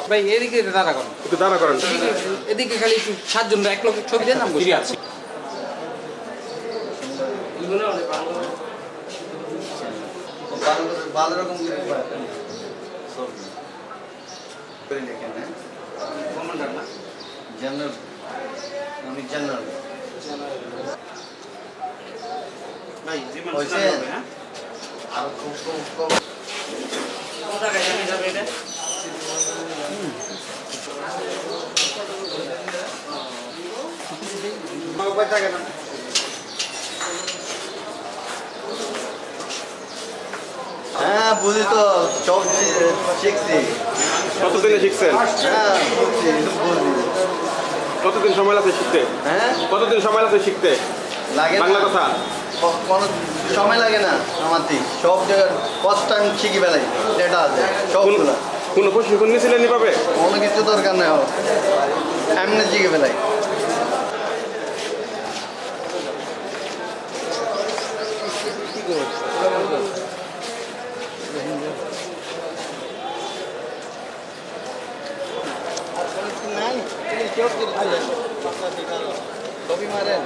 ভাই এদিকে দাঁড়া করেন, একটু দাঁড়া করেন। এদিকে খালি একটু 7 জন এক লোকের ছবি দেন, আমি বসে আছি। ভালো রকম কমান্ডার না জেনারেল, আমি জেনারেল ভাই জীবন হয়েছে। হবে না আর খুব কোন জায়গায় জানি যাবে এটা উপায় থাকে না। হ্যাঁ বুঝি তো, সব শিখছি। কতদিনে শিখছেন? হ্যাঁ বুঝছি, বুঝি। কতদিন সময় লাগছে শিখতে? হ্যাঁ কতদিন সময় লাগছে শিখতে লাগে না। বাংলা কথা? কোনো সময় লাগে না আমার ঠিক, সব জায়গায় ফার্স্ট টাইম শিখি বেলাই যেটা আছে সবগুলো। কোনো প্রশিক্ষণ নিয়েছিলেন এভাবে? কোনো কিছু দরকার নেই, এমনি শিখে বেলাই। কপি মারেন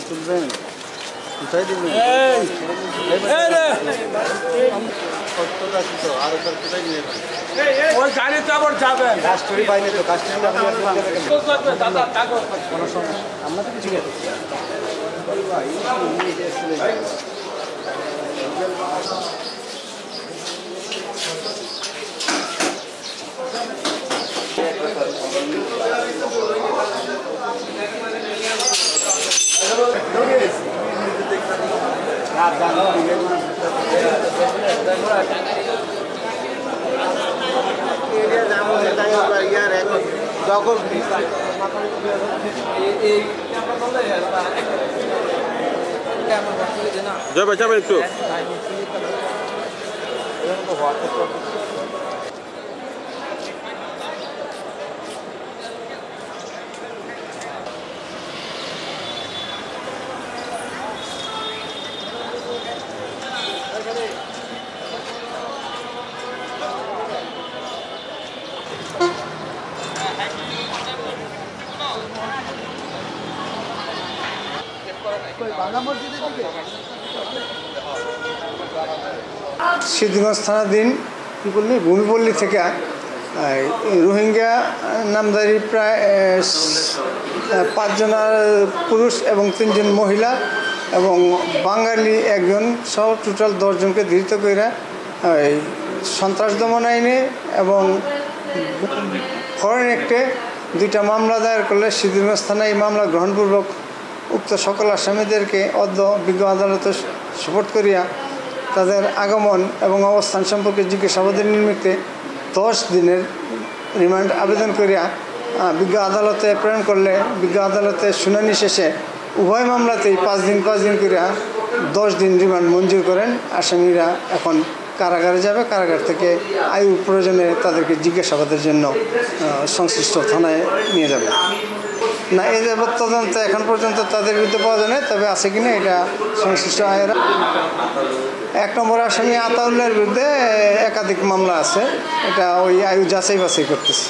তুলবেন, কোথায় দিবেন? আরো কোথায় নিয়ে ওই গাড়িতে আবার যাবেন কাস্টরি পাইনি তো, কাস্টরি কোনো সমস্যা আমরা তো কিছু যখন যাবে যাবে একটু সিদ্ধিগঞ্জ থানাধীন ভূমিপল্লী থেকে রোহিঙ্গা নামধারী প্রায় 5 জন পুরুষ এবং 3 জন মহিলা এবং বাঙালি 1 জন সহ টোটাল 10 জনকে ধৃত করে সন্ত্রাস দমন আইনে এবং ফরেন অ্যাক্টে 2টা মামলা দায়ের করলে সিদ্ধিগঞ্জ থানায় এই মামলা গ্রহণপূর্বক উক্ত সকল আসামিদেরকে অদ্য বিজ্ঞ আদালতে সোপর্দ করিয়া তাদের আগমন এবং অবস্থান সম্পর্কে জিজ্ঞাসাবাদের নিমিত্তে 10 দিনের রিমান্ড আবেদন করিয়া বিজ্ঞ আদালতে প্রেরণ করলে বিজ্ঞ আদালতে শুনানি শেষে উভয় মামলাতেই 5 দিন করিয়া 10 দিন রিমান্ড মঞ্জুর করেন। আসামিরা এখন কারাগারে যাবে, কারাগার থেকে আইন প্রয়োজনে তাদেরকে জিজ্ঞাসাবাদের জন্য সংশ্লিষ্ট থানায় নিয়ে যাবে। না এই যাবৎ তদন্ত এখন পর্যন্ত তাদের বিরুদ্ধে পাওয়া যায় না, তবে আছে কিনা এটা সংশ্লিষ্ট আয়েরা। 1 নম্বর আসামি আতাউল্লাহর বিরুদ্ধে একাধিক মামলা আছে, এটা ওই আয়ু যাচাই বাছাই করতেছে।